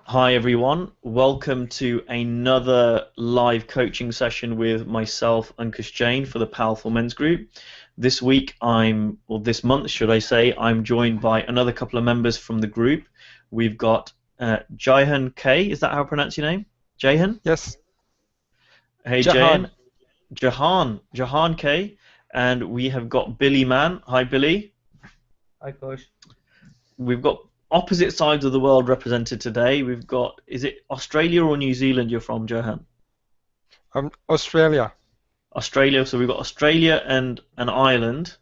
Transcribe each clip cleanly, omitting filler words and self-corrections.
Hi everyone, welcome to another live coaching session with myself, Ankush Jain, for the Powerful Men's Group. This week or this month should I say, I'm joined by another couple of members from the group. We've got Jahan K, is that how I pronounce your name? Jahan? Yes, Hey Jahan. Jahan. Jahan K. And we have got Billy Mann. Hi Billy. Hi, Coach. We've got opposite sides of the world represented today. We've got, is it Australia or New Zealand you're from, Jahan? Australia. Australia. So we've got Australia and Ireland.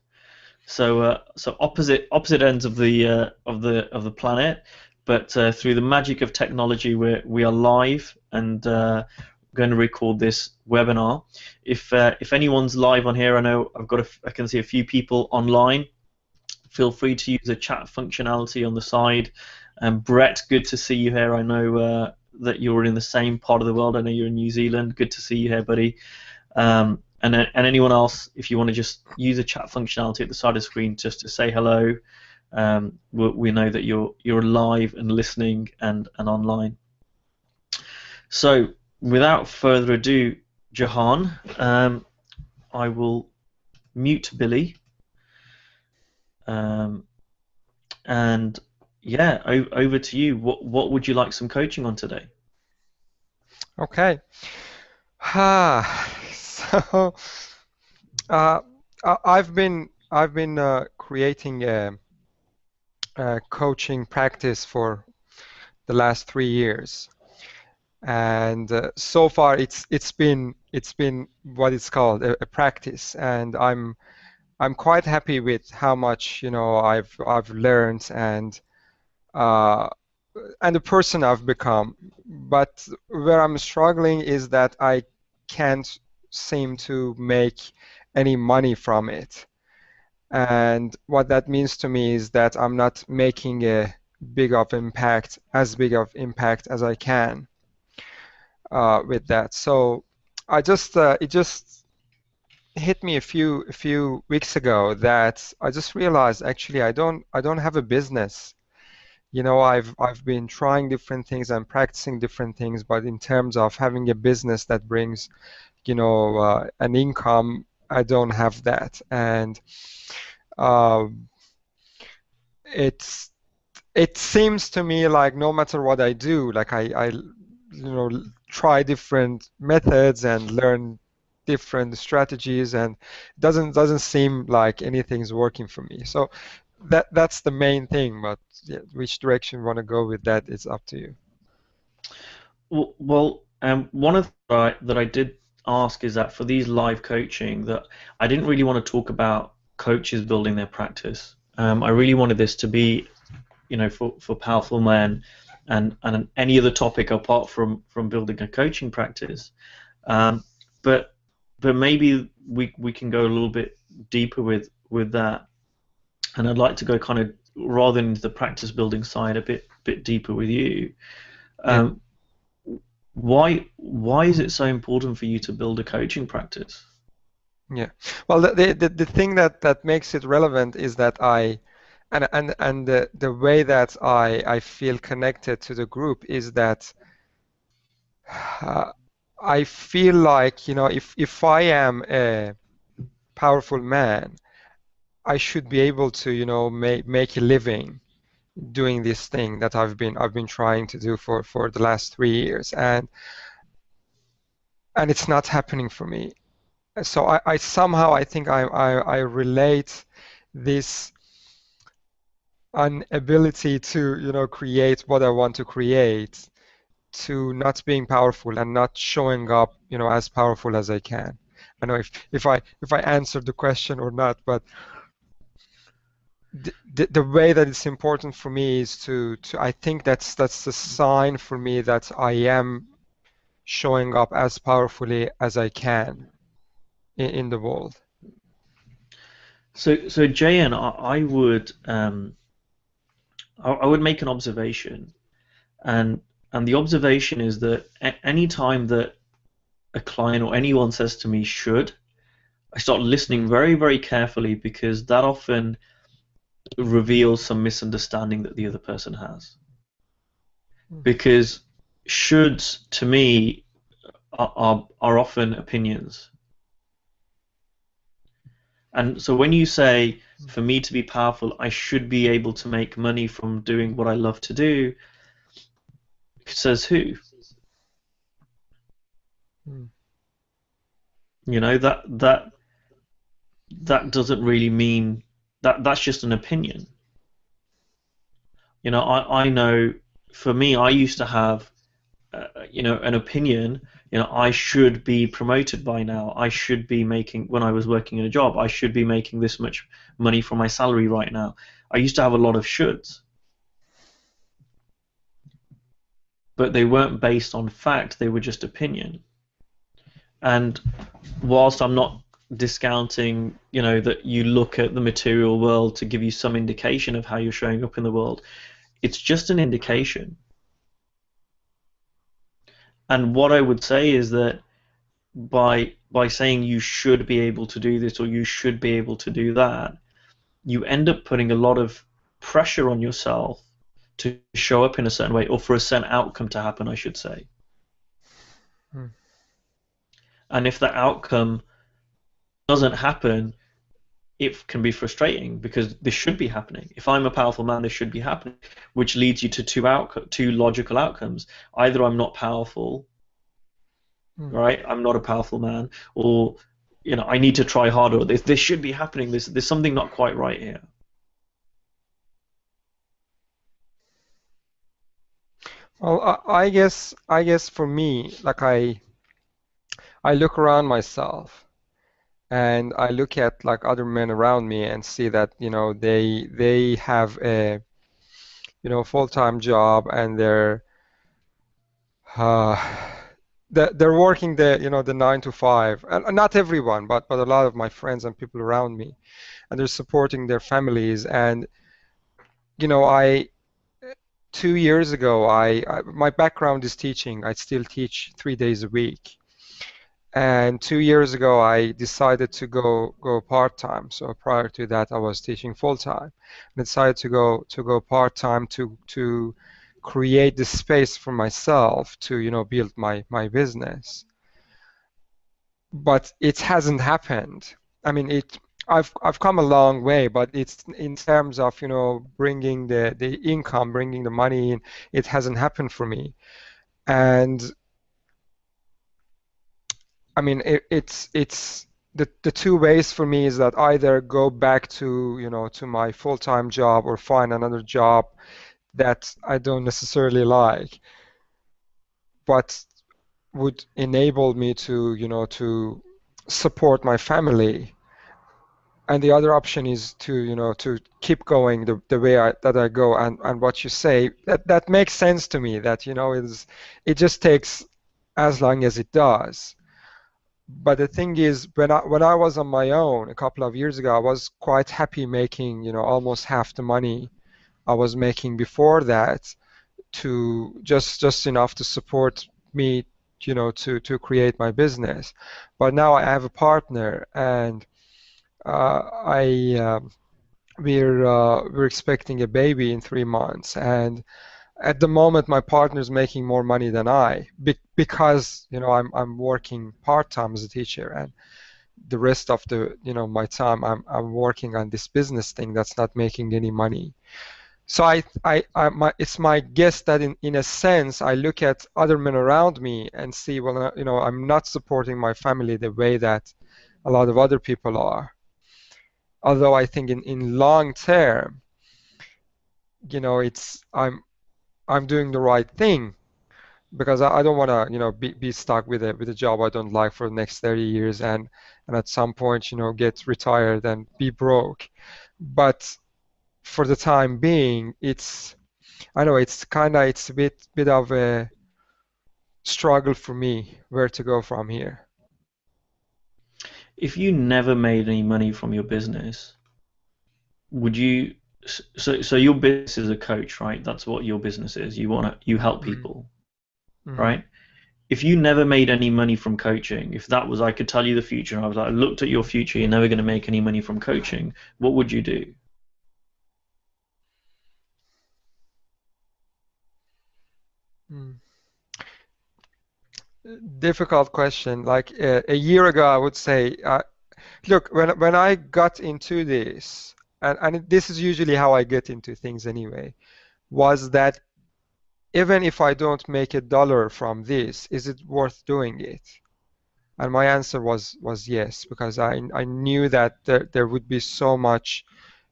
So opposite ends of the planet, but through the magic of technology, we are live and going to record this webinar. If anyone's live on here, I know I can see a few people online. Feel free to use the chat functionality on the side. And Brett, good to see you here. I know that you're in the same part of the world. I know you're in New Zealand. Good to see you here, buddy. And anyone else, if you want to just use the chat functionality at the side of the screen just to say hello, we know that you're live and listening and online. So without further ado, Jahan, I will mute Billy. And yeah, over to you. What would you like some coaching on today? Okay. So I've been creating a coaching practice for the last 3 years, and so far it's been what it's called a practice, and I'm quite happy with how much I've learned uh, and the person I've become. But where I'm struggling is that I can't seem to make any money from it. And what that means to me is that I'm not making as big of impact as I can with that. So it just hit me a few weeks ago that I just realized actually I don't have a business. I've been trying different things and practicing different things, but in terms of having a business that brings, an income, I don't have that. And uh, it's it seems to me like no matter what I do, like I try different methods and learn different strategies, and doesn't seem like anything's working for me. So that's the main thing, but yeah, which direction you want to go with that is up to you. Well, one of that I did ask is that for these live coaching, that I didn't really want to talk about coaches building their practice. I really wanted this to be, for powerful men, and any other topic apart from building a coaching practice. Um, but but maybe we can go a little bit deeper with that, and I'd like to go kind of rather than into the practice building side a bit deeper with you. Yeah. Um, why is it so important for you to build a coaching practice? Yeah. Well, the thing that makes it relevant is that the way that I feel connected to the group is that uh, I feel like, if I am a powerful man, I should be able to, make a living doing this thing that I've been trying to do for the last 3 years, and it's not happening for me. So I somehow I think I relate this inability to, create what I want to create to not being powerful and not showing up, as powerful as I can. I know if I answered the question or not, but the way that it's important for me is to I think that's the sign for me that I am showing up as powerfully as I can in the world. So Jayan, I would make an observation, and the observation is that any time that a client or anyone says to me should, I start listening very, very carefully because that often reveals some misunderstanding that the other person has. because shoulds to me are often opinions. And so when you say, for me to be powerful, I should be able to make money from doing what I love to do, says who? Mm. You know, that doesn't really mean that that's just an opinion. You know, I know for me, I used to have an opinion. You know, I should be promoted by now. I should be making, when I was working in a job, I should be making this much money from my salary right now. I used to have a lot of shoulds, but they weren't based on fact. They were just opinion. And whilst I'm not discounting, that you look at the material world to give you some indication of how you're showing up in the world, it's just an indication. And what I would say is that by saying you should be able to do this or you should be able to do that, you end up putting a lot of pressure on yourself to show up in a certain way or for a certain outcome to happen, I should say. Mm. And if the outcome doesn't happen, it can be frustrating because this should be happening. If I'm a powerful man, this should be happening, which leads you to two logical outcomes. Either I'm not powerful, right? I'm not a powerful man, or I need to try harder. This should be happening. There's something not quite right here. Well, I guess for me, like I look around myself and I look at like other men around me and see that, they have a, full-time job and uh, they're working the 9 to 5, and not everyone, but a lot of my friends and people around me, and they're supporting their families. And I 2 years ago, my background is teaching. I still teach 3 days a week. And 2 years ago, I decided to go part-time. So prior to that, I was teaching full-time. I decided to go part-time to create the space for myself to build my business. But it hasn't happened. I mean, I've come a long way, but it's in terms of bringing the income, bringing the money in, it hasn't happened for me. And I mean, it's the two ways for me is that either go back to to my full-time job or find another job that I don't necessarily like, but would enable me to to support my family. And the other option is to to keep going the way that I go. And what you say, that makes sense to me, that it just takes as long as it does. But the thing is, when I was on my own a couple of years ago, I was quite happy making, almost half the money I was making before that, to just enough to support me, to create my business. But now I have a partner, and I we're expecting a baby in 3 months, and at the moment my partner's making more money than I, because I'm working part-time as a teacher, and the rest of the my time I'm working on this business thing that's not making any money. So it's my guess that in a sense I look at other men around me and see, well, I'm not supporting my family the way that a lot of other people are. Although I think in long term, it's I'm doing the right thing, because I don't want to be stuck with a job I don't like for the next 30 years, and at some point get retired and be broke. But for the time being, I know it's a bit of a struggle for me where to go from here. If you never made any money from your business, would you? So your business is a coach, right? That's what your business is. You help Mm, people, mm. right? If you never made any money from coaching, if that was, I could tell you the future, and I was like, I looked at your future, you're never going to make any money from coaching, what would you do? Hmm. Difficult question. Like a year ago, I would say, look, when I got into this, and this is usually how I get into things anyway, was that even if I don't make $1 from this, is it worth doing it? And my answer was yes, because I knew that there would be so much,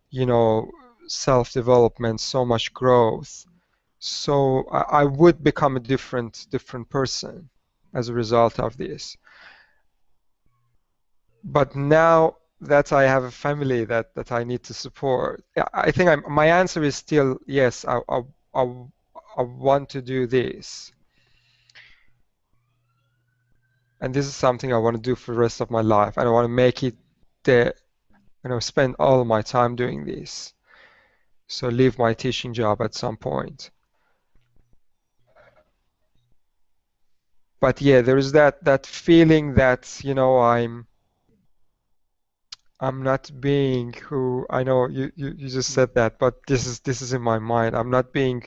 you know, self-development, so much growth. So I would become a different person as a result of this. But now that I have a family that I need to support, yeah, I think my answer is still yes. I, I want to do this, and this is something I want to do for the rest of my life, and I want to make it the, spend all my time doing this. So leave my teaching job at some point. But yeah, there is that feeling that, I'm not being who I know you just said that, but this is in my mind. I'm not being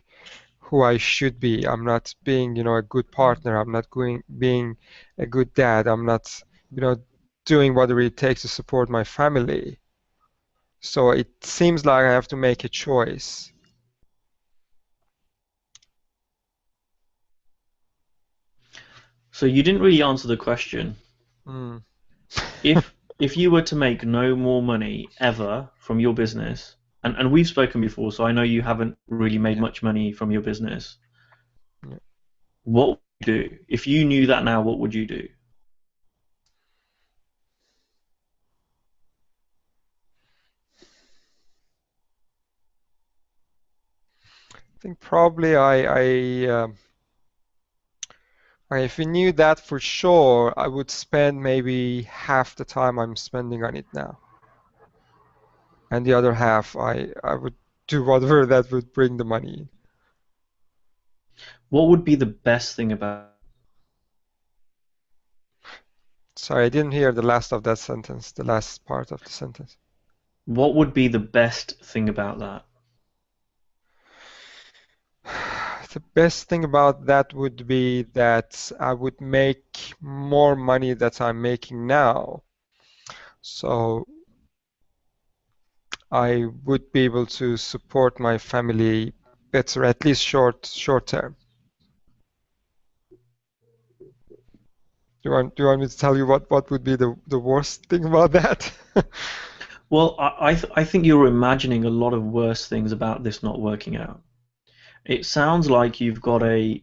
who I should be. I'm not being, a good partner. I'm not being a good dad. I'm not, you know, doing whatever it takes to support my family. So it seems like I have to make a choice. So you didn't really answer the question. Mm. If you were to make no more money ever from your business, and we've spoken before, so I know you haven't really made Yeah, much money from your business, yeah. what would you do? If you knew that now, what would you do? I think probably if we knew that for sure, I would spend maybe half the time I'm spending on it now, and the other half I would do whatever that would bring the money in. What would be the best thing about Sorry, I didn't hear the last of that sentence, the last part of the sentence. what would be the best thing about that? The best thing about that would be that I would make more money that I'm making now. So I would be able to support my family better, at least short term. Do you want me to tell you what would be the worst thing about that? Well, I think you're imagining a lot of worse things about this not working out. It sounds like you've got what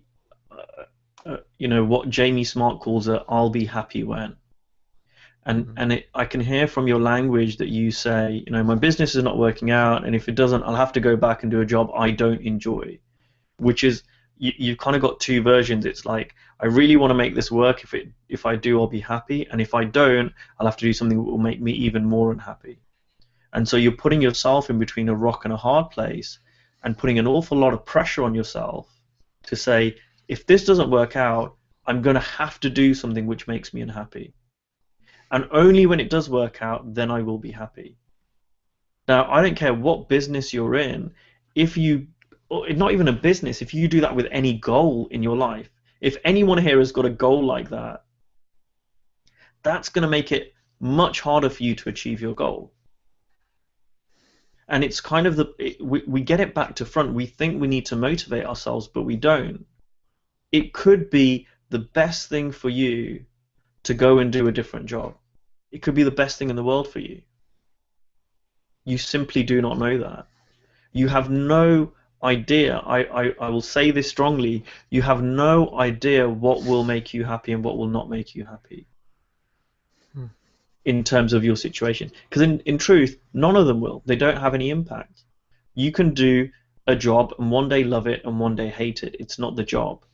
Jamie Smart calls a "I'll be happy when." Mhm. I can hear from your language that you say, my business is not working out, and if it doesn't, I'll have to go back and do a job I don't enjoy. Which is you've kind of got two versions. It's like I really want to make this work. If I do, I'll be happy, and if I don't, I'll have to do something that will make me even more unhappy. And so you're putting yourself in between a rock and a hard place, and putting an awful lot of pressure on yourself to say, if this doesn't work out, I'm going to have to do something which makes me unhappy. And only when it does work out, then I will be happy. Now, I don't care what business you're in, if you, or not even a business, if you do that with any goal in your life, if anyone here has got a goal like that, that's going to make it much harder for you to achieve your goal. And it's kind of we get it back to front. We think we need to motivate ourselves, but we don't. It could be the best thing for you to go and do a different job. It could be the best thing in the world for you. You simply do not know that. You have no idea. I will say this strongly. You have no idea what will make you happy and what will not make you happy Hmm. in terms of your situation. Because in truth, none of them will. They don't have any impact. You can do a job and one day love it and one day hate it. It's not the job.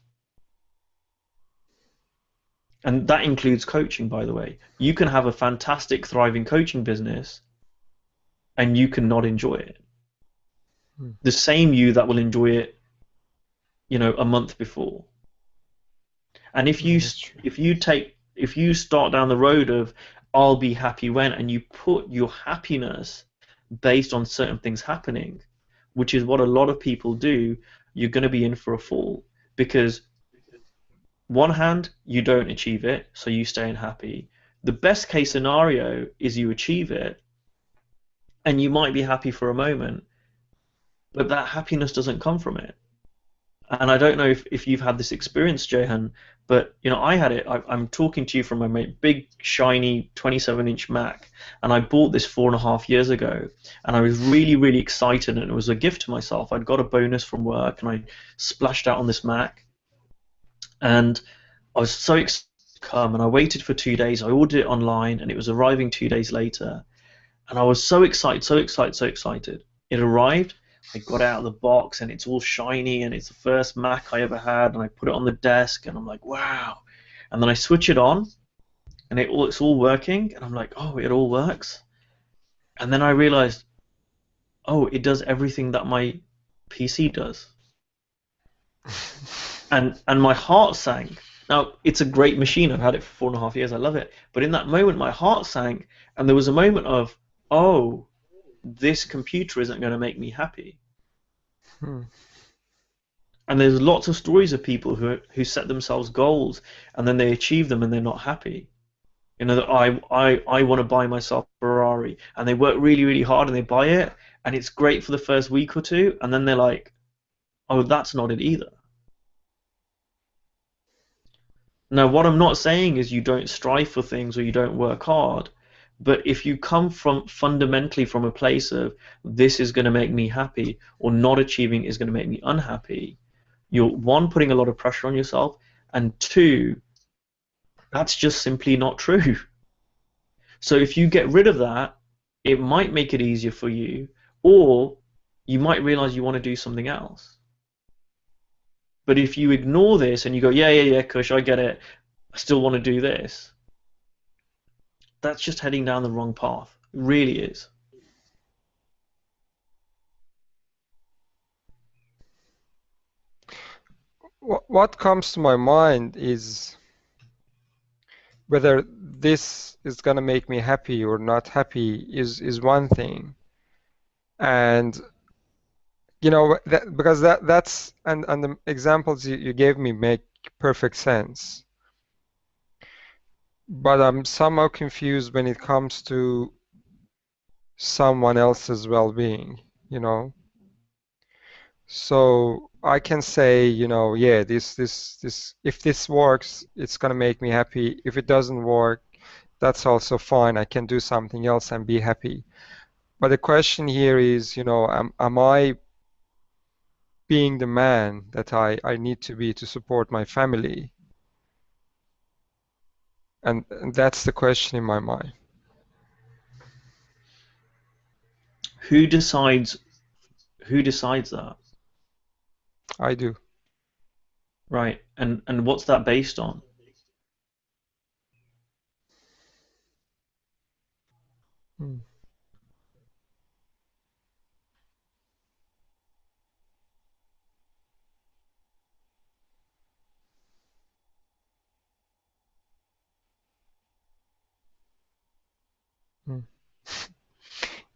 And that includes coaching, by the way. You can have a fantastic, thriving coaching business and you can not enjoy it. Hmm. The same you that will enjoy it, a month before. And if you That's true. if you take if you start down the road of I'll be happy when, and you put your happiness based on certain things happening, which is what a lot of people do, you're going to be in for a fall. because one hand, you don't achieve it, so you stay unhappy. The best case scenario is you achieve it, and you might be happy for a moment, but that happiness doesn't come from it. And I don't know if you've had this experience, Jahan, but I had it. I'm talking to you from my big, shiny 27-inch Mac, and I bought this 4.5 years ago, and I was really, really excited, and it was a gift to myself. I'd got a bonus from work, and I splashed out on this Mac, and I was so excited to come, and I waited for 2 days. I ordered it online, and it was arriving 2 days later, and I was so excited, so excited, so excited. It arrived. I got out of the box, and it's all shiny, and it's the first Mac I ever had, and I put it on the desk, and I'm like, wow. And then I switch it on, and it's all working, and I'm like, oh, it all works. And then I realized, oh, it does everything that my PC does. And my heart sank. Now, it's a great machine. I've had it for 4.5 years. I love it. But in that moment, my heart sank, and there was a moment of, oh, this computer isn't going to make me happy. Hmm. And there's lots of stories of people who set themselves goals and then they achieve them and they're not happy. That I want to buy myself a Ferrari, and they work really, really hard and they buy it, and it's great for the first week or two, and then they're like, oh, that's not it either. Now, what I'm not saying is you don't strive for things or you don't work hard, but if you come from fundamentally from a place of this is going to make me happy or not achieving is going to make me unhappy, you're one, putting a lot of pressure on yourself, and two, that's just simply not true. So if you get rid of that, it might make it easier for you, or you might realize you want to do something else. But if you ignore this and you go, yeah, yeah, yeah, Kush, I get it, I still want to do this, that's just heading down the wrong path. It really is. What comes to my mind is whether this is gonna make me happy or not happy is one thing, and because that's and the examples you gave me make perfect sense, but I'm somehow confused when it comes to someone else's well-being, you know. So I can say, yeah, this, if this works, it's gonna make me happy. If it doesn't work, that's also fine. I can do something else and be happy. But the question here is, am I being the man that I need to be to support my family? And that's the question in my mind. Who decides who decides that? I do. Right. And what's that based on? Hmm. Hmm.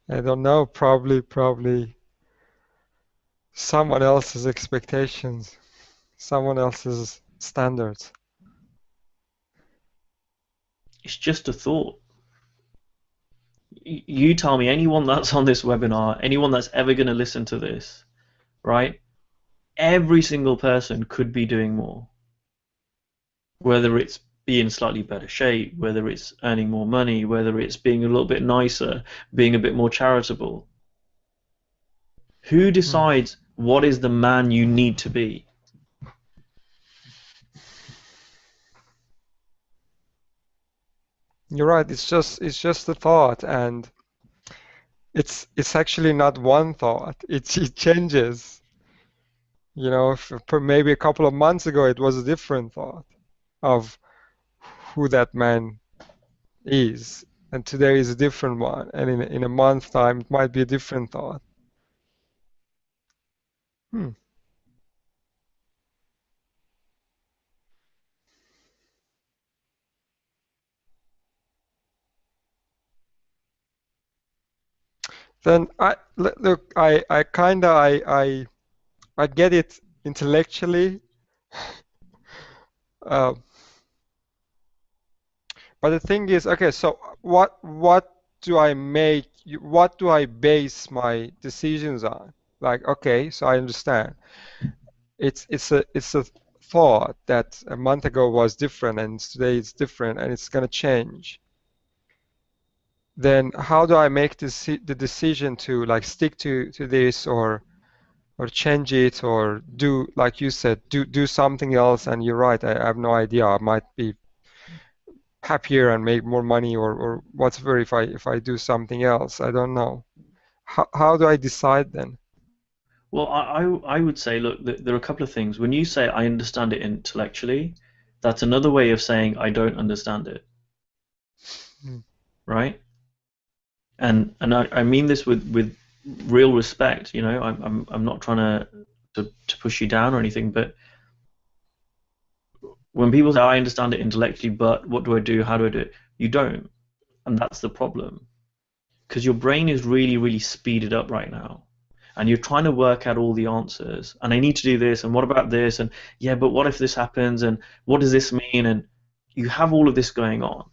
I don't know. Probably someone else's expectations, someone else's standards. It's just a thought. You tell me, anyone that's on this webinar, anyone that's ever going to listen to this, right? Every single person could be doing more, whether it's being slightly better shape, whether it's earning more money, whether it's being a little bit nicer, being a bit more charitable. Who Hmm. decides what is the man you need to be? You're right. It's just a thought, and it's actually not one thought. It changes. For maybe a couple of months ago, it was a different thought of who that man is, and today is a different one, and in a month's time, it might be a different thought. Hmm. Then look, I kind of I get it intellectually, Uh, but the thing is, okay, so what do I make, what do I base my decisions on? Like, okay, so I understand. It's a thought that a month ago was different and today it's different and it's gonna change. Then how do I make the decision to like stick to this or change it or do like you said do something else? And you're right, I have no idea. I might be happier and make more money or whatever if I do something else. I don't know. How do I decide then? Well, I would say, look, there are a couple of things. When you say I understand it intellectually, that's another way of saying I don't understand it, Hmm. right? And I mean this with real respect, you know. I'm not trying to push you down or anything, but when people say I understand it intellectually, but what do I do? How do I do it? You don't, and that's the problem. Because your brain is really, really speeded up right now. And you're trying to work out all the answers. And I need to do this, and what about this? And yeah, but what if this happens? And what does this mean? And you have all of this going on.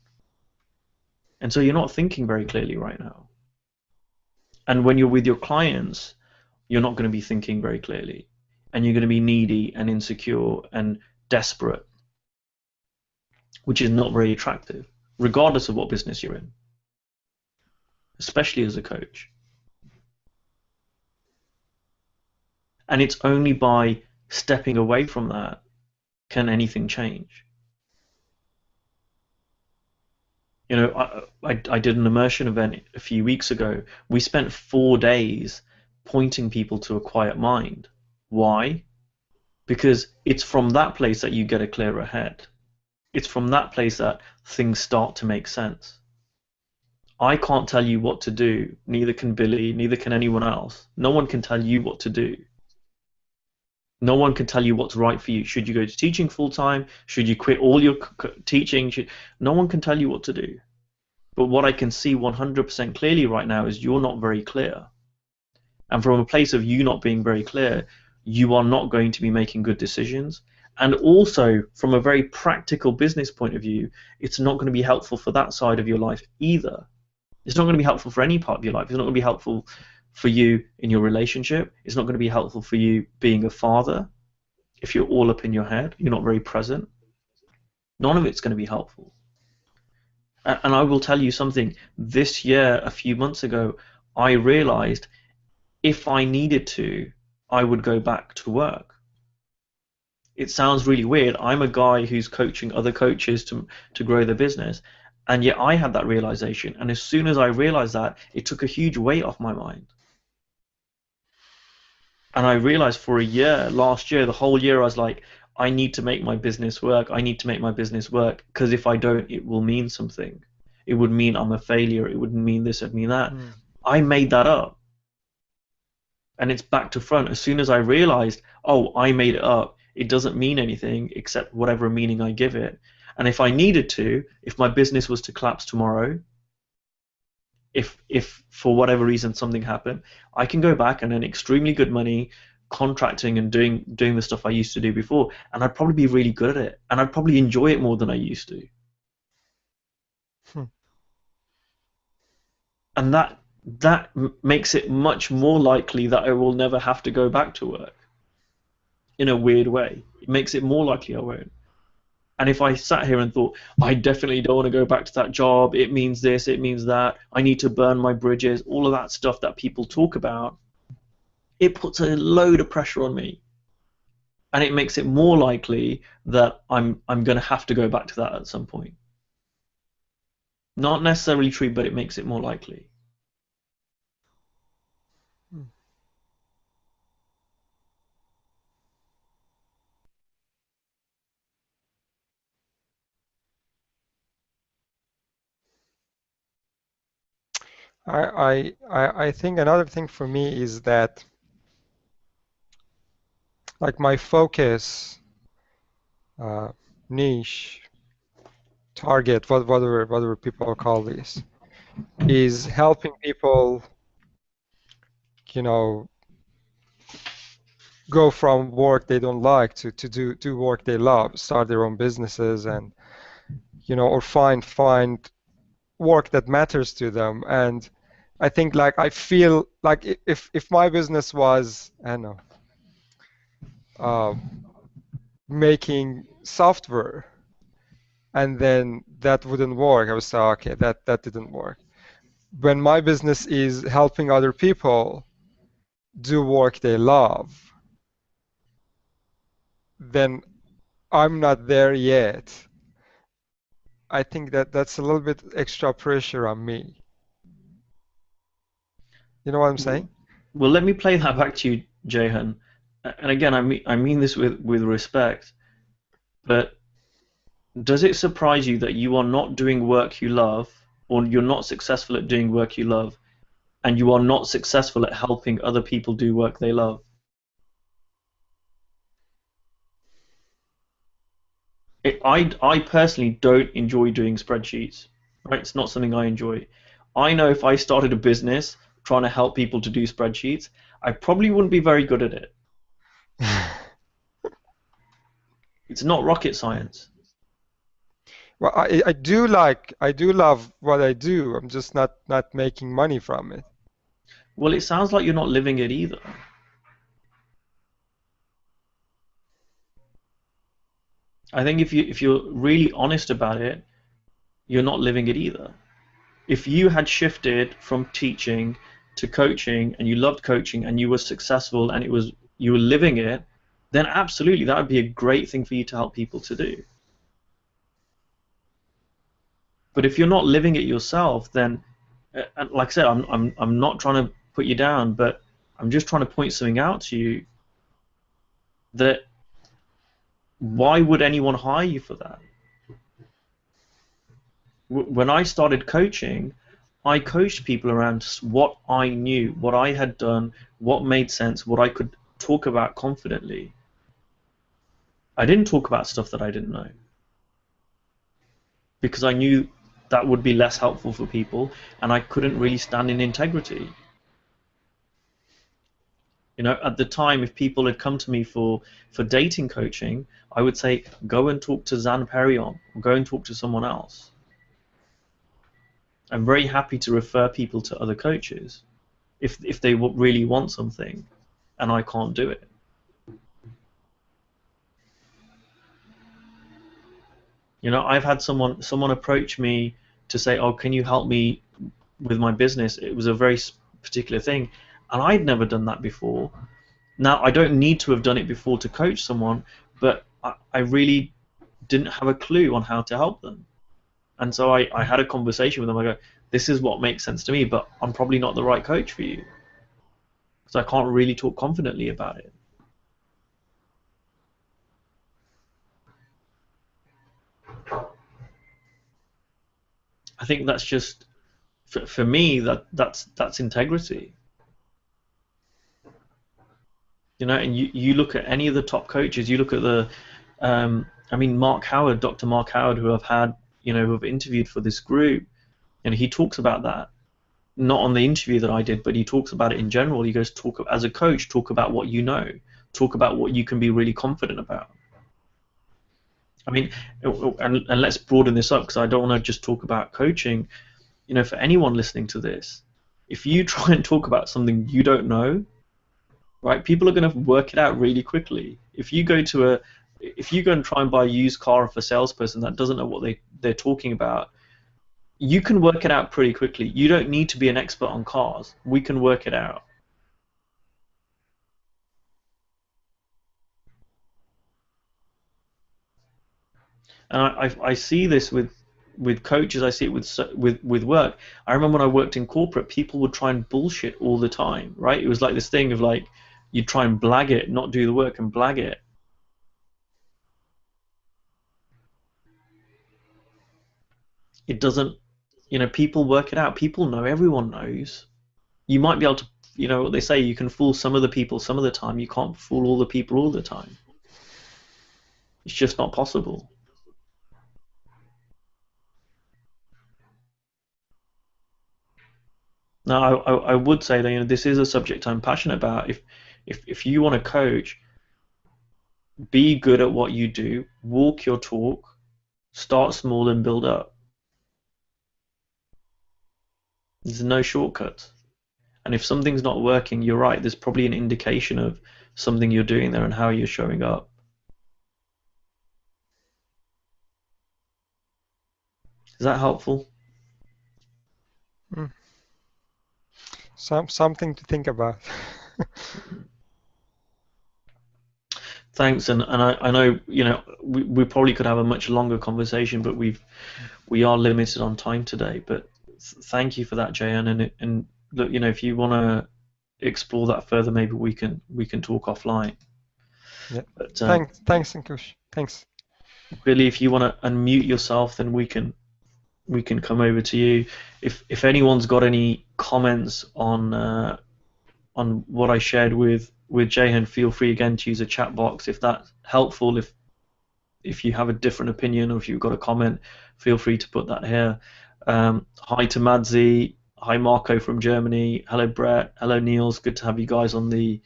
And so you're not thinking very clearly right now. And when you're with your clients, you're not going to be thinking very clearly. And you're going to be needy and insecure and desperate, which is not very attractive, regardless of what business you're in, especially as a coach. And it's only by stepping away from that can anything change. You know, I did an immersion event a few weeks ago. We spent 4 days pointing people to a quiet mind. Why? Because it's from that place that you get a clearer head. It's from that place that things start to make sense. I can't tell you what to do, neither can Billy, neither can anyone else. No one can tell you what to do. No one can tell you what's right for you. Should you go to teaching full time? Should you quit all your teaching? No one can tell you what to do. But what I can see 100% clearly right now is you're not very clear. And from a place of you not being very clear, you are not going to be making good decisions. And also, from a very practical business point of view, it's not going to be helpful for that side of your life either. It's not going to be helpful for any part of your life. It's not going to be helpful for you in your relationship. It's not going to be helpful for you being a father. If you're all up in your head, you're not very present. None of it's going to be helpful. And I will tell you something. This year, a few months ago, I realized if I needed to, I would go back to work. It sounds really weird. I'm a guy who's coaching other coaches to grow their business. And yet I had that realization. And as soon as I realized that, it took a huge weight off my mind. And I realized for a year, last year, the whole year, I was like, I need to make my business work. I need to make my business work because if I don't, it will mean something. It would mean I'm a failure. It would mean this, it would mean that. Hmm. I made that up. And it's back to front. As soon as I realized, oh, I made it up, it doesn't mean anything except whatever meaning I give it. And if I needed to, if my business was to collapse tomorrow, if for whatever reason something happened, I can go back and earn extremely good money contracting and doing the stuff I used to do before, and I'd probably be really good at it, and I'd probably enjoy it more than I used to. Hmm. And that makes it much more likely that I will never have to go back to work in a weird way. It makes it more likely I won't. And if I sat here and thought, I definitely don't want to go back to that job, it means this, it means that, I need to burn my bridges, all of that stuff that people talk about, it puts a load of pressure on me. And it makes it more likely that I'm going to have to go back to that at some point. Not necessarily true, but it makes it more likely. Hmm. I think another thing for me is that like my focus, uh, niche, target, whatever people call this, is helping people, you know, go from work they don't like to do work they love, start their own businesses, and or find work that matters to them. And I think, like, I feel like if my business was, I don't know, uh, making software, and then that wouldn't work, I would say, okay, that didn't work. When my business is helping other people do work they love, then I'm not there yet. I think that's a little bit extra pressure on me. You know what I'm saying? Well, well, let me play that back to you, Jahan. And again, I mean this with respect, but does it surprise you that you are not doing work you love, or you're not successful at doing work you love, and you are not successful at helping other people do work they love? I personally don't enjoy doing spreadsheets, right? It's not something I enjoy. I know if I started a business trying to help people to do spreadsheets, I probably wouldn't be very good at it. It's not rocket science. Well, I do love what I do. I'm just not making money from it. Well, it sounds like you're not living it either. I think if you're really honest about it, you're not living it either. If you had shifted from teaching to coaching and you loved coaching and you were successful and it was you were living it, then absolutely that would be a great thing for you to help people to do. But if you're not living it yourself, then, and like I said, I'm not trying to put you down, but I'm just trying to point something out to you that why would anyone hire you for that? When I started coaching, I coached people around what I knew, what I had done, what made sense, what I could talk about confidently. I didn't talk about stuff that I didn't know because I knew that would be less helpful for people and I couldn't really stand in integrity. At the time, if people had come to me for dating coaching, I would say, go and talk to Zan Perion, or go and talk to someone else. I'm very happy to refer people to other coaches if they really want something and I can't do it. I've had someone approach me to say, "Oh, can you help me with my business?" It was a very particular thing, and I'd never done that before. Now, I don't need to have done it before to coach someone, but I really didn't have a clue on how to help them. And so I had a conversation with them. I go, "This is what makes sense to me, but I'm probably not the right coach for you because I can't really talk confidently about it." I think that's just for me that's integrity. And you look at any of the top coaches, you look at I mean, Mark Howard, Dr. Mark Howard, who I've had, who I've interviewed for this group, and he talks about that, not on the interview that I did, but he talks about it in general. He goes, talk as a coach, talk about what you know, talk about what you can be really confident about. I mean, and let's broaden this up because I don't want to just talk about coaching. For anyone listening to this, if you try and talk about something you don't know, right? People are going to work it out really quickly. If you go and try and buy a used car off a salesperson that doesn't know what they're talking about, you can work it out pretty quickly. You don't need to be an expert on cars. We can work it out. And I see this with coaches. I see it with work. I remember when I worked in corporate, people would try and bullshit all the time, right? It was like this thing of like you try and blag it, not do the work and blag it. It doesn't, people work it out. People know, everyone knows. You might be able to, what they say, you can fool some of the people some of the time. You can't fool all the people all the time. It's just not possible. Now, I would say that this is a subject I'm passionate about. If you want to coach, be good at what you do, walk your talk, start small and build up. There's no shortcuts. And if something's not working, you're right, there's probably an indication of something you're doing there and how you're showing up. Is that helpful? Mm. Something to think about. Thanks, and I know we probably could have a much longer conversation, but we are limited on time today. But thank you for that, Jahan, and look, if you want to explore that further, maybe we can talk offline. Yeah. But Thanks, Ankush. Thanks. Billy, if you want to unmute yourself, then we can come over to you. If anyone's got any comments on what I shared with Jahan, feel free again to use a chat box if that's helpful. If you have a different opinion or if you've got a comment, feel free to put that here. Hi to Madzi. Hi Marco from Germany. Hello Brett. Hello Niels. Good to have you guys on the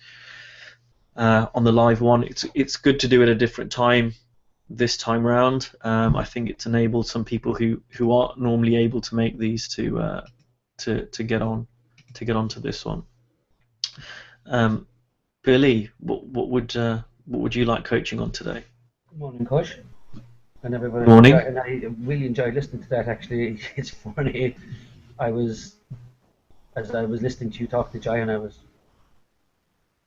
live one. It's good to do it at a different time this time round. I think it's enabled some people who aren't normally able to make these to get onto this one. Billy, what would you like coaching on today? Good morning, Kush. And everybody. Morning. And I really enjoyed listening to that. Actually, it's funny. As I was listening to you talk to Jahan, I was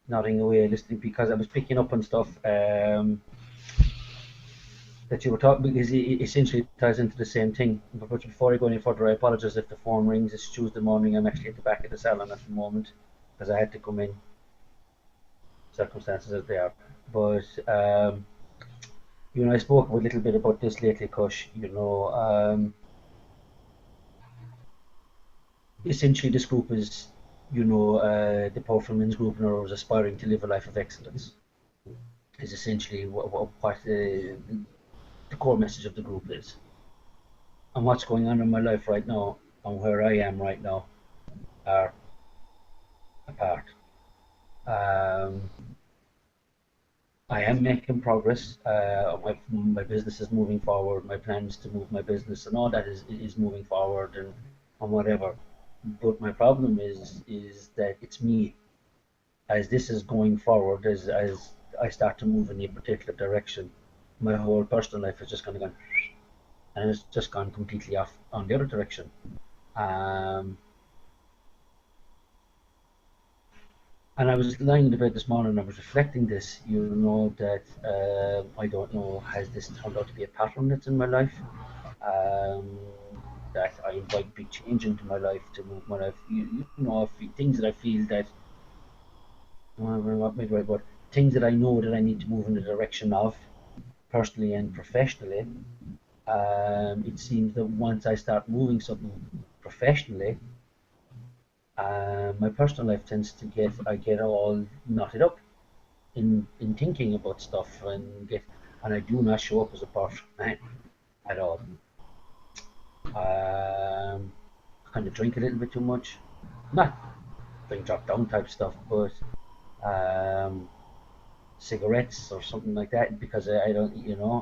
nodding away listening because I was picking up on stuff that you were talking, because it essentially ties into the same thing. But before I go any further, I apologize if the phone rings. It's Tuesday morning. I'm actually at the back of the salon at the moment because I had to come in. Circumstances as they are. But I spoke a little bit about this lately, Kush. Essentially, this group is, the Powerful Men's Group, in other words, aspiring to live a life of excellence. Is essentially what the core message of the group is. And what's going on in my life right now and where I am right now are apart. I am making progress. My business is moving forward. My plans to move my business and all that is moving forward and whatever. But my problem is that it's me. As this is going forward, as I start to move in a particular direction, my whole personal life has just kind of gone, and it's just gone completely off on the other direction. And I was lying in the bed this morning and I was reflecting this, that I don't know, has this turned out to be a pattern that's in my life? That I invite big change into my life to move my life. Things that I feel that, things that I know that I need to move in the direction of, personally and professionally. It seems that once I start moving something professionally, my personal life tends to get all knotted up in thinking about stuff and I do not show up as a perfect man at all. Kind of drink a little bit too much, not drink drop down type stuff, but cigarettes or something like that, because I don't,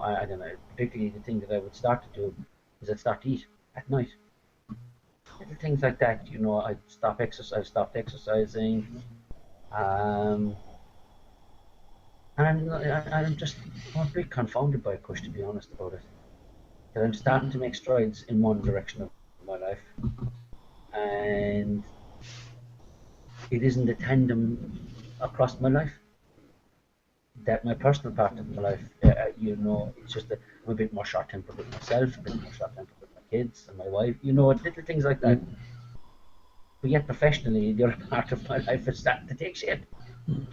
I don't know. Particularly the thing that I would start to do is I'd start to eat at night. Little things like that, I stopped exercising, and I'm a bit confounded by it, Kush, to be honest about it. That I'm starting to make strides in one direction of my life, and it isn't a tandem across my life. That my personal part of my life, it's just that I'm a bit more short-tempered with myself, a bit more short-tempered with my kids and my wife, little things like that. But yet professionally, the other part of my life is starting to take shape.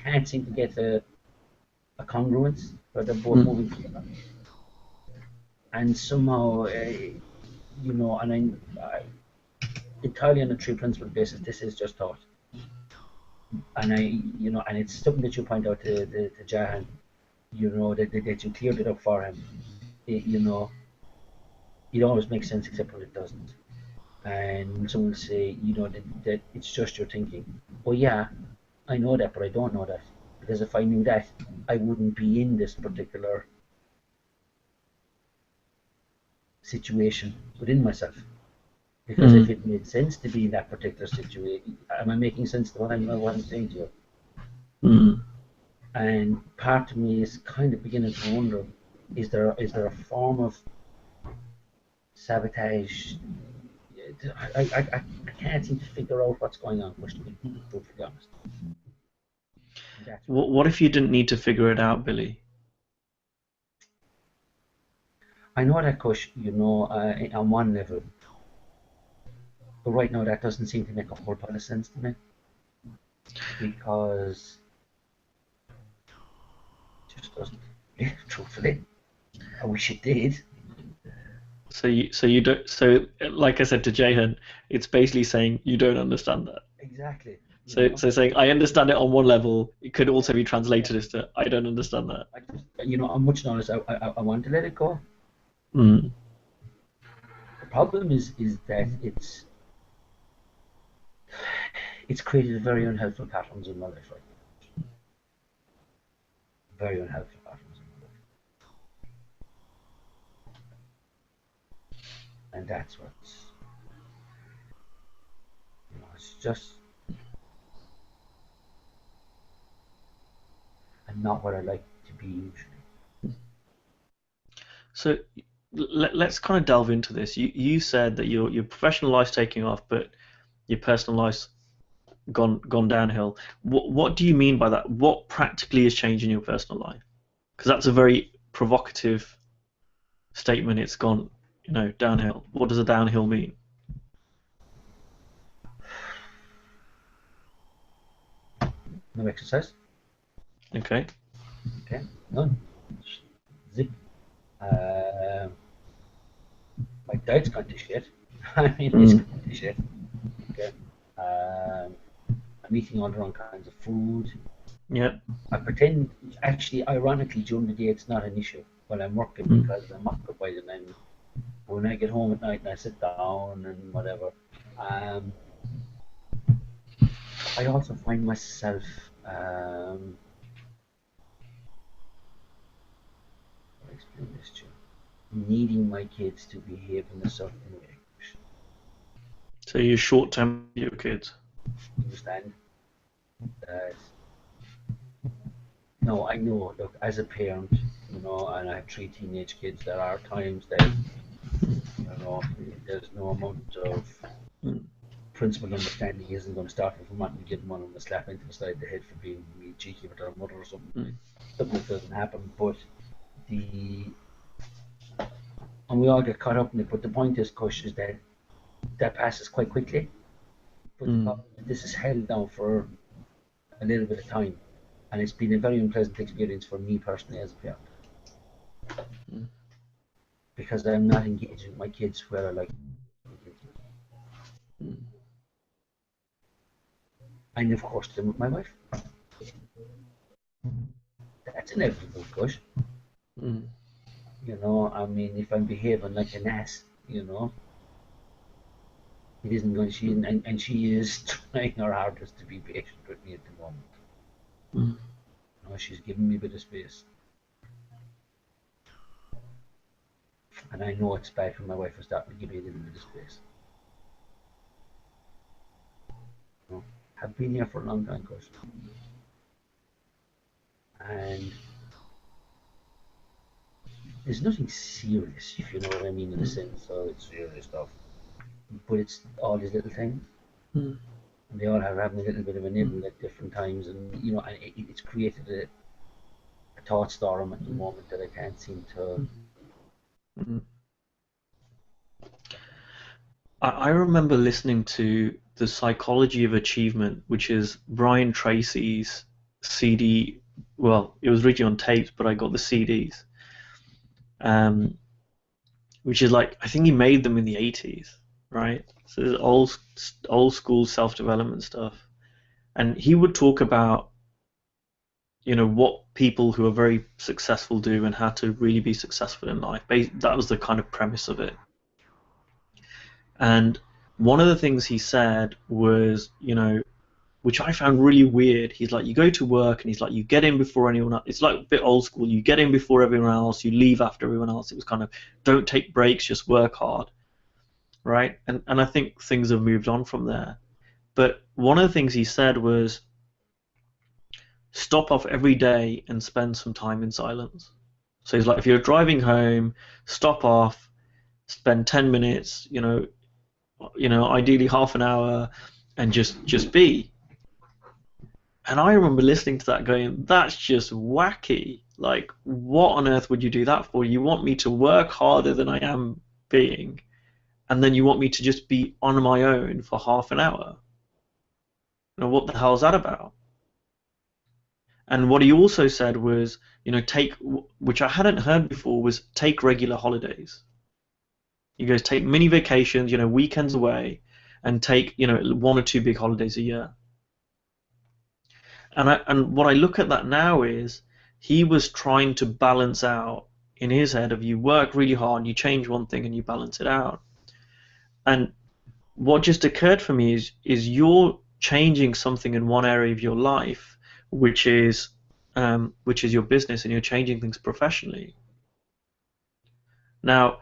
Can't seem to get a congruence where they're both moving together. And somehow, and I entirely on a true principle basis, this is just thought. And and it's something that you point out to Jahan, that you cleared it up for him. It always makes sense except when it doesn't. And someone will say, that it's just your thinking. Well, yeah, I know that, but I don't know that. because if I knew that, I wouldn't be in this particular situation within myself. Because if it made sense to be in that particular situation, am I making sense to what I'm saying to you? And part of me is kind of beginning to wonder: is there a form of sabotage? I can't seem to figure out what's going on, to be brutally honest. What if you didn't need to figure it out, Billy? I know that, Kush, on one level. But right now, that doesn't seem to make a whole lot of sense to me. Because it just doesn't. Truthfully. I wish it did. So you don't. So like I said to Jahan, it's basically saying you don't understand that. Exactly. So saying I understand it on one level, it could also be translated as to I don't understand that. I'm much honest. I want to let it go. The problem is that it's created very unhelpful patterns in my life right now. Very unhelpful patterns in my life. And that's what's, it's just, I'm not what I like to be usually. So let's kind of delve into this. You said that your professional life's taking off, but your personal life's gone downhill. What do you mean by that? What practically has changed in your personal life? Because that's a very provocative statement. It's gone, downhill. What does a downhill mean? No exercise. Okay. None. Zip. My diet's gone to shit. I mean, it's gone to shit. Okay. I'm eating all the wrong kinds of food. Yeah. I pretend, actually, ironically, during the day it's not an issue while I'm working because I'm occupied, and then when I get home at night and I sit down and whatever, I also find myself explain this to you, needing my kids to behave in a certain way. So you're short-term with your kids. Understand? No, I know. Look, as a parent, and I have 3 teenage kids, there are times that, there's no amount of principled understanding isn't going to stop me from wanting to give them one of them a slap into the side of the head for being really cheeky with their mother or something. Something that doesn't happen, but and we all get caught up in it. But the point is, Kush, is that passes quite quickly. But the problem is this is held down for a little bit of time, and it's been a very unpleasant experience for me personally as a parent. Because I'm not engaging with my kids where I like to. And of course, then with my wife. That's inevitable, Kush. I mean, if I'm behaving like an ass, it isn't going to, and she is trying her hardest to be patient with me at the moment. She's giving me a bit of space. And I know it's bad for my wife is starting to give me a little bit of space. I've been here for a long time, Kush. And there's nothing serious, if you know what I mean, in the sense of it's serious stuff. But it's all these little things. And they all are having a little bit of a nibble at different times, and and it's created a thought storm at the moment that I can't seem to. I remember listening to The Psychology of Achievement, which is Brian Tracy's CD. Well, it was originally on tapes, but I got the CDs. Which is like, I think he made them in the 80s, right? So there's old school self-development stuff. And he would talk about, what people who are very successful do and how to really be successful in life. That was the kind of premise of it. And one of the things he said was, which I found really weird. He's like, you go to work, and he's like, you get in before anyone else. It's like a bit old school. You get in before everyone else, you leave after everyone else. It was kind of, don't take breaks, just work hard, right? And I think things have moved on from there. But one of the things he said was, stop off every day and spend some time in silence. So he's like, if you're driving home, stop off, spend 10 minutes, ideally half an hour, and just be. And I remember listening to that going, that's just wacky. Like, what on earth would you do that for? You want me to work harder than I am being, and then you want me to just be on my own for half an hour? What the hell is that about? And what he also said was, take, which I hadn't heard before, was take regular holidays. He goes, take mini vacations, weekends away, and take, 1 or 2 big holidays a year. And what I look at that now is, he was trying to balance out in his head of, you work really hard, and you change one thing and you balance it out. And what just occurred for me is you're changing something in one area of your life, which is your business, and you're changing things professionally. Now,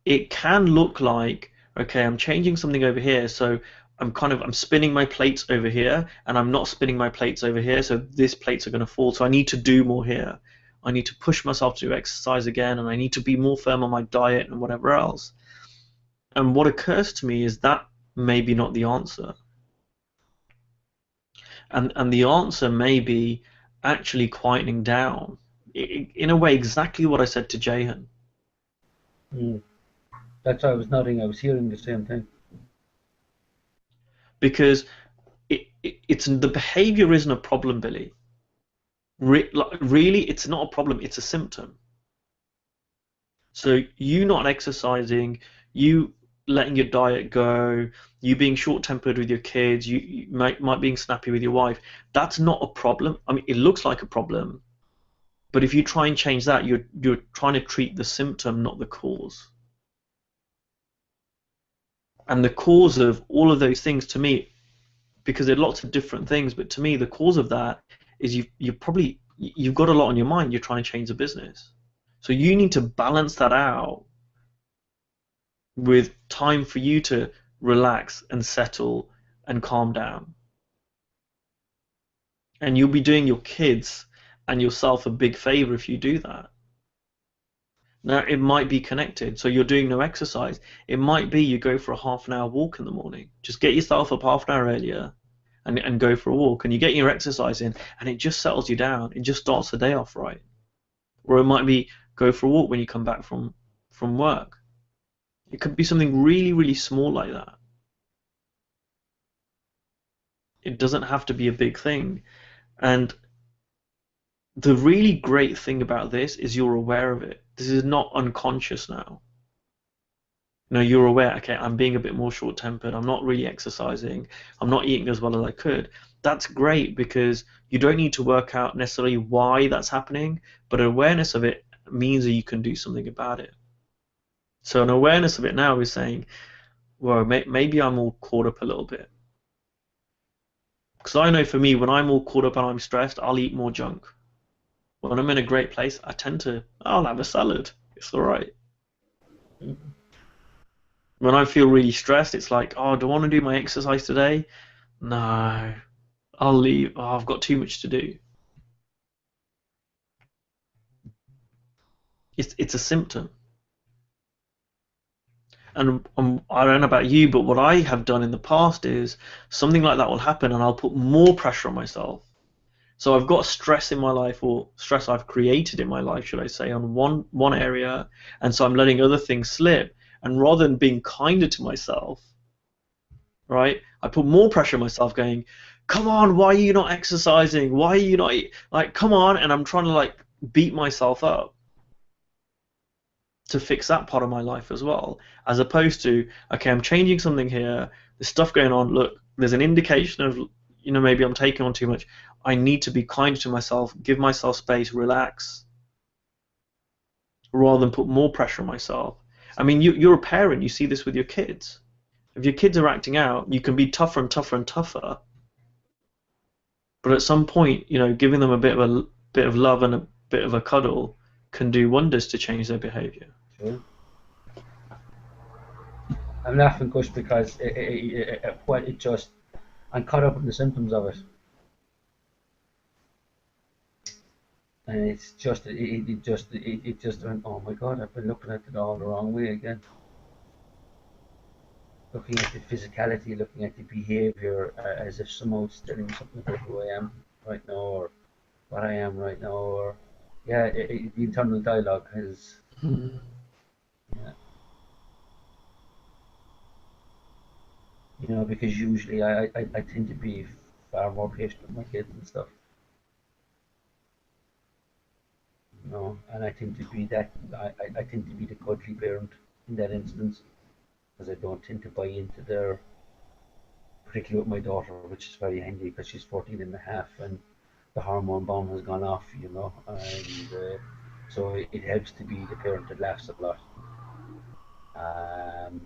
it can look like, okay, I'm changing something over here, so I'm spinning my plates over here, and I'm not spinning my plates over here, so these plates are going to fall, so I need to do more here. I need to push myself to exercise again, and I need to be more firm on my diet and whatever else. And what occurs to me is that maybe not the answer. And the answer may be actually quietening down. In a way, exactly what I said to Jahan. That's why I was nodding. I was hearing the same thing. Because it's the behavior isn't a problem, Billy. Really, it's not a problem. It's a symptom. So you not exercising, you letting your diet go, you being short-tempered with your kids, you might being snappy with your wife, that's not a problem. I mean, it looks like a problem, but if you try and change that, you're trying to treat the symptom, not the cause. And the cause of all of those things, to me, because there are lots of different things, but to me, the cause of that is you've got a lot on your mind. You're trying to change the business, so you need to balance that out with time for you to relax and settle and calm down. And you'll be doing your kids and yourself a big favor if you do that. Now, it might be connected, so you're doing no exercise. It might be you go for a half an hour walk in the morning. Just get yourself up half an hour earlier and go for a walk, and you get your exercise in, and it just settles you down. It just starts the day off right. Or it might be go for a walk when you come back from work. It could be something really, really small like that. It doesn't have to be a big thing. And the really great thing about this is you're aware of it. This is not unconscious now. You're aware, okay, I'm being a bit more short-tempered, I'm not really exercising, I'm not eating as well as I could. That's great, because you don't need to work out necessarily why that's happening, but awareness of it means that you can do something about it. So an awareness of it now is saying, well, maybe I'm all caught up a little bit. Because I know for me, when I'm all caught up and I'm stressed, I'll eat more junk. When I'm in a great place, I'll have a salad. It's all right. Mm-hmm. When I feel really stressed, it's like, oh, do I want to do my exercise today? No, I'll leave. Oh, I've got too much to do. It's a symptom. And I don't know about you, but what I have done in the past is something like that will happen, and I'll put more pressure on myself. So I've got stress in my life, or stress I've created in my life, should I say, on one area, and so I'm letting other things slip. And rather than being kinder to myself, right, I put more pressure on myself, going, come on, why are you not exercising? Why are you not, like, come on, and I'm trying to, like, beat myself up to fix that part of my life as well, as opposed to, okay, I'm changing something here, there's stuff going on, look, there's an indication of, maybe I'm taking on too much. I need to be kind to myself, give myself space, relax, rather than put more pressure on myself. I mean, you're a parent, you see this with your kids. If your kids are acting out, you can be tougher and tougher and tougher, But at some point, giving them a bit of love and a bit of a cuddle can do wonders to change their behavior. Sure. I'm laughing, Kush, because I'm caught up in the symptoms of it. And it's just, it just went, oh my God, I've been looking at it all the wrong way again. Looking at the physicality, looking at the behavior, as if somehow it's telling me something about who I am right now, or what I am right now, or, yeah, the internal dialogue has, yeah. Because usually I tend to be far more patient with my kids and stuff. And I tend to be I tend to be the cuddly parent in that instance, because I don't tend to buy into their, particularly with my daughter, which is very handy because she's 14 and a half and the hormone bomb has gone off, and so it helps to be the parent that laughs a lot. Um,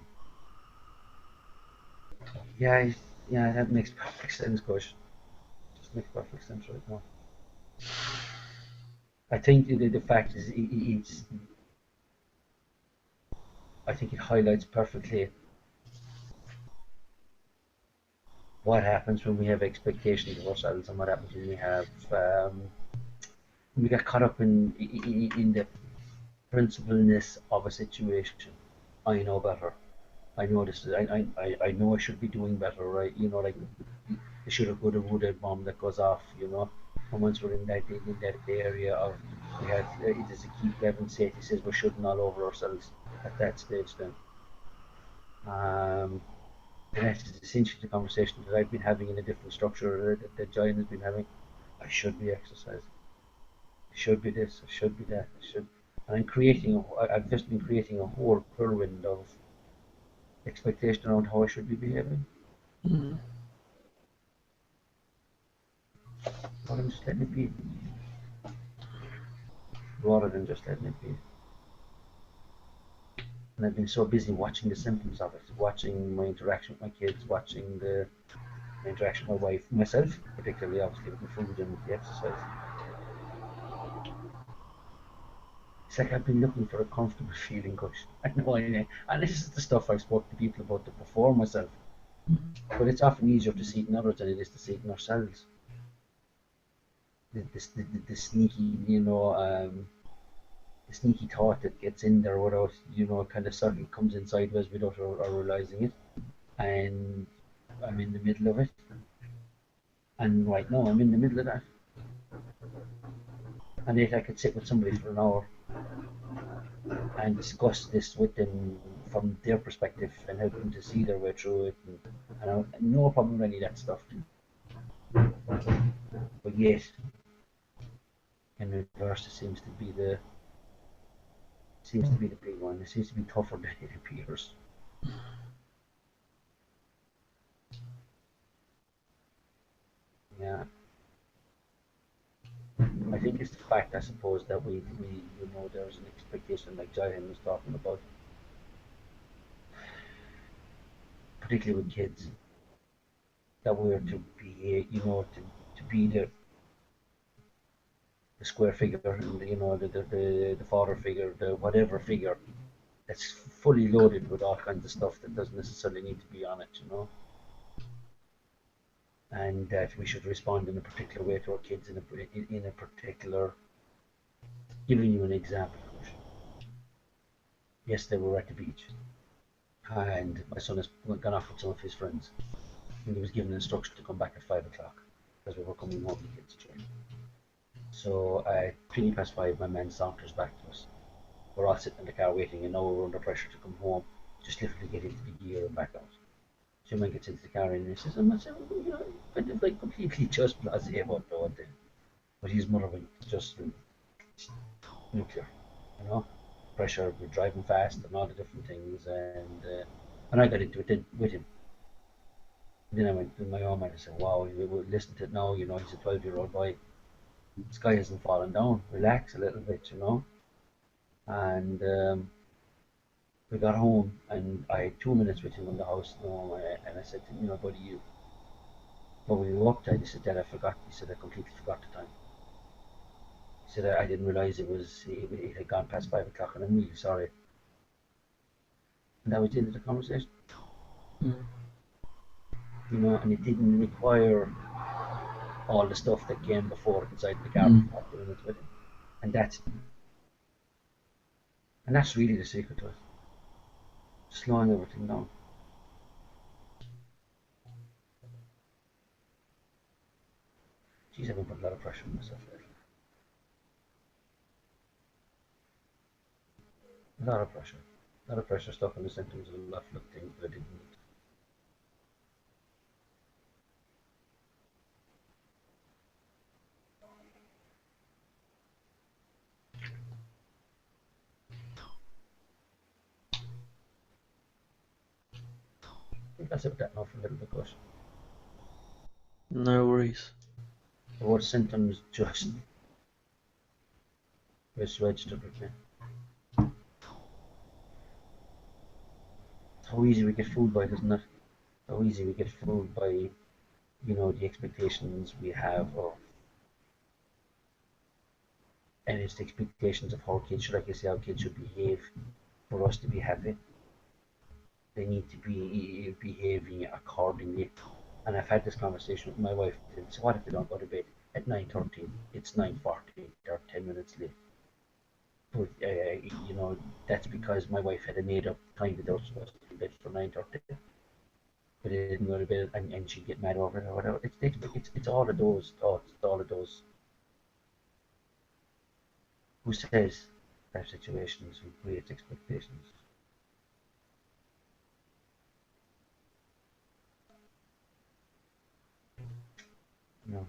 yeah, yeah, that makes perfect sense, Kush. Just makes perfect sense right now. I think the fact is, I think it highlights perfectly what happens when we have expectations of ourselves, and what happens when we get caught up in the principalness of a situation. I know better. I know this. I know I should be doing better, right? Like the shoulda, coulda, woulda bomb that goes off. And once we're in that area of, we have, it is a key Kevin said, he says we're shooting all over ourselves at that stage then. And that's essentially the conversation that I've been having in a different structure that Jahan has been having. I should be exercising. I should be this. I should be that. I should. And I've just been creating a whole whirlwind of expectation around how I should be behaving. But I'm just letting it be, rather than just letting it be. And I've been so busy watching the symptoms of it, watching my interaction with my kids, watching the interaction with my wife, myself, particularly obviously with the food and with the exercise. It's like I've been looking for a comfortable feeling, Kush. I know, and this is the stuff I've spoken to people about to perform myself. But it's often easier to see it in others than it is to see it in ourselves. The sneaky, the sneaky thought that gets in there without, kind of suddenly comes inside us without our realizing it. And I'm in the middle of it. And right now I'm in the middle of that. And yet I could sit with somebody for an hour and discuss this with them from their perspective and help them to see their way through it. And I have no problem with any of that stuff. But yet, in reverse, it seems to be the big one. It seems to be tougher than it appears. Yeah. I think it's the fact, I suppose, that we there's an expectation, like Jahan was talking about, particularly with kids, that we're to be, to be the square figure, and the father figure, the whatever figure, that's fully loaded with all kinds of stuff that doesn't necessarily need to be on it, and that we should respond in a particular way to our kids in a particular. Giving you an example, yesterday we were at the beach, and my son has gone off with some of his friends, and he was given instruction to come back at 5 o'clock because we were coming home to kids' train. So at 5:20, my man saunters back to us. We're all sitting in the car waiting, and now we're under pressure to come home, just literally get into the gear and back out. So man gets into the car and he says, I'm not saying, kind of like completely just blasé about the whole thing. But his mother went just nuclear, pressure, we're driving fast and all the different things, and I got into it with him. And then I went to my own mind and said, wow, listen to it now, he's a 12-year-old boy. The sky hasn't fallen down, relax a little bit, And we got home and I had 2 minutes with him in the house, and I said to him, buddy, But when we walked out, he said, Dad, I forgot. He said, I completely forgot the time. He said, I didn't realise it had gone past 5 o'clock, and I'm really sorry. And that was the end of the conversation. Mm. You know, and it didn't require all the stuff that came before inside the car Mm. before doing it with him. And that's really the secret to it. Slowing everything down. Geez, I've been putting a lot of pressure on myself lately. A lot of pressure. A lot of pressure stuff on the symptoms of a lot of things that I didn't need. I think that's about that now for a little bit, but No worries. the word symptoms just registered with me. How easy we get fooled by it, isn't it? How easy we get fooled by, you know, the expectations we have of, and it's the expectations of how kids should, like I say, how kids should behave for us to be happy. They need to be behaving accordingly. And I've had this conversation with my wife. So what if they don't go to bed at 9:30? It's 9:40. They're 10 minutes late. But you know, that's because my wife had a made-up time that they were supposed to be in bed for 9:30. But they didn't go to bed, and she'd get mad over it or whatever. It's all of those thoughts. It's all of those. Who says that situations who create expectations? No.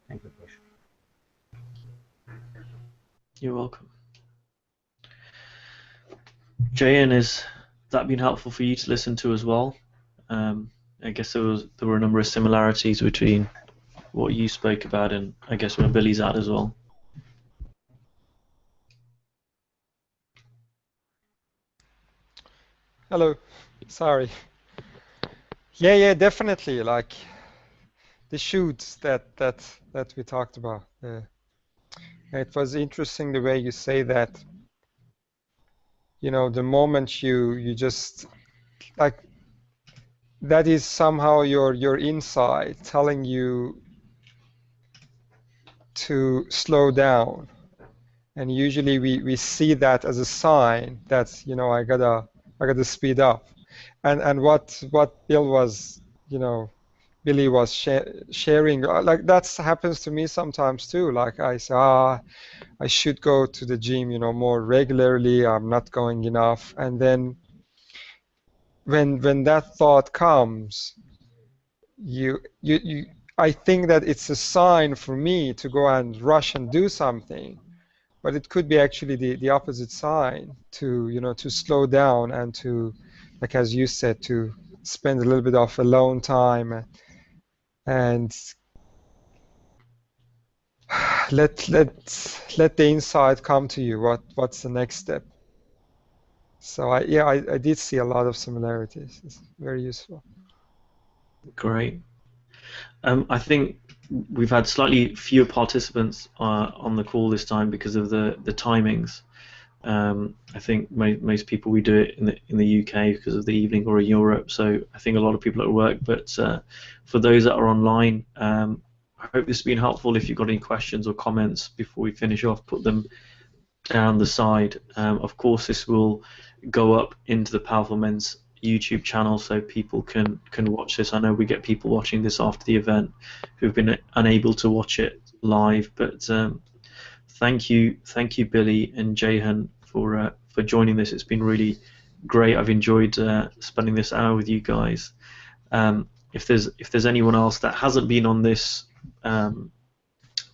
Thank you, Bush. You're welcome. Jahan, has that been helpful for you to listen to as well? I guess there were a number of similarities between what you spoke about and I guess where Billy's at as well. Hello. Sorry. Yeah, definitely. Like the shoots that we talked about. It was interesting the way you say that. You know, the moment you just like that is somehow your inside telling you to slow down. And usually we see that as a sign that, you know, I gotta speed up. And what Bill was, you know, Billy was sharing, like that happens to me sometimes too. Like I say, I should go to the gym, you know, more regularly. I'm not going enough. And then when that thought comes, you I think that it's a sign for me to go and rush and do something. But it could be actually the opposite sign to, you know, to slow down and to, like as you said, to spend a little bit of alone time and let the insight come to you. What's the next step? So I did see a lot of similarities. It's very useful. Great. I think we've had slightly fewer participants on the call this time because of the timings. I think most people, we do it in the UK because of the evening, or in Europe, so I think a lot of people are at work, but for those that are online, I hope this has been helpful. If you've got any questions or comments before we finish off, put them down the side. Of course, this will go up into the Powerful Men's YouTube channel so people can watch this. I know we get people watching this after the event who've been unable to watch it live, but thank you Billy and Jahan for joining this. It's been really great. I've enjoyed spending this hour with you guys. If there's anyone else that hasn't been on this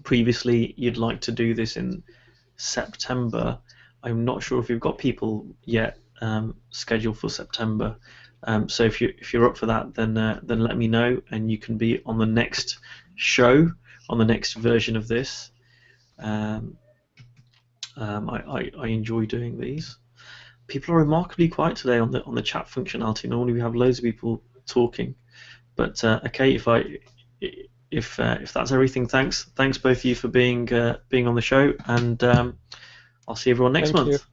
previously, you'd like to do this in September, I'm not sure if you've got people yet scheduled for September. So if you're up for that, then let me know, and you can be on the next show, on the next version of this. I enjoy doing these. People are remarkably quiet today on the chat functionality. Normally we have loads of people talking, But okay, if that's everything, thanks both of you for being on the show, and I'll see everyone next Thank you. month.